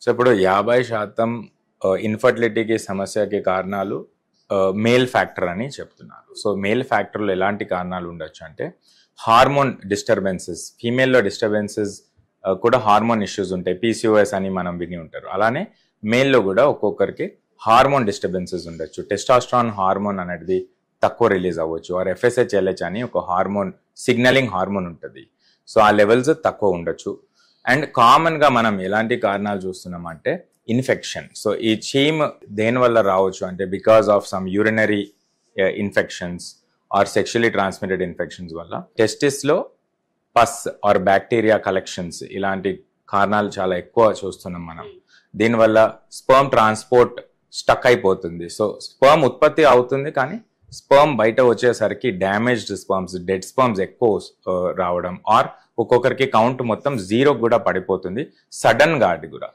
So ఇప్పుడు 50% ఇన్ఫర్టిలిటీకి సమస్యకి కారణాలు మేల్ ఫ్యాక్టర్ అని చెప్తున్నారు. సో మేల్ ఫ్యాక్టర్లో ఎలాంటి కారణాలు ఉండొచ్చు అంటే హార్మోన్ డిస్టర్బెన్సెస్, ఫీమేల్లో డిస్టర్బెన్సెస్ కూడా హార్మోన్ ఇష్యూస్ ఉంటాయి. పీసీఓఎస్ అని మనం విని ఉంటారు. అలానే మేల్లో కూడా ఒక్కొక్కరికి హార్మోన్ డిస్టర్బెన్సెస్ ఉండొచ్చు. టెస్టాస్ట్రాన్ హార్మోన్ అనేది తక్కువ రిలీజ్ అవ్వచ్చు. ఆర్ FSH అని ఒక హార్మోన్, సిగ్నలింగ్ హార్మోన్ ఉంటుంది. సో ఆ లెవెల్స్ తక్కువ ఉండొచ్చు. అండ్ కామన్గా మనం ఎలాంటి కారణాలు చూస్తున్నాం అంటే ఇన్ఫెక్షన్. సో ఈ చీమ్ దేనివల్ల రావచ్చు అంటే because of some urinary infections or sexually transmitted infections వల్ల టెస్టిస్లో పస్ ఆర్ బ్యాక్టీరియా కలెక్షన్స్, ఇలాంటి కారణాలు చాలా ఎక్కువ చూస్తున్నాం మనం. దీనివల్ల స్పర్మ్ ట్రాన్స్పోర్ట్ స్టక్ అయిపోతుంది. సో స్పర్మ్ ఉత్పత్తి అవుతుంది కానీ స్పర్మ్ బయట వచ్చేసరికి డ్యామేజ్డ్ స్పర్మ్స్, డెడ్ స్పర్మ్స్ ఎక్కువ రావడం, ఆర్ ఒక్కొక్కరికి కౌంట్ మొత్తం 0 కూడా పడిపోతుంది సడన్ గా. అది కూడా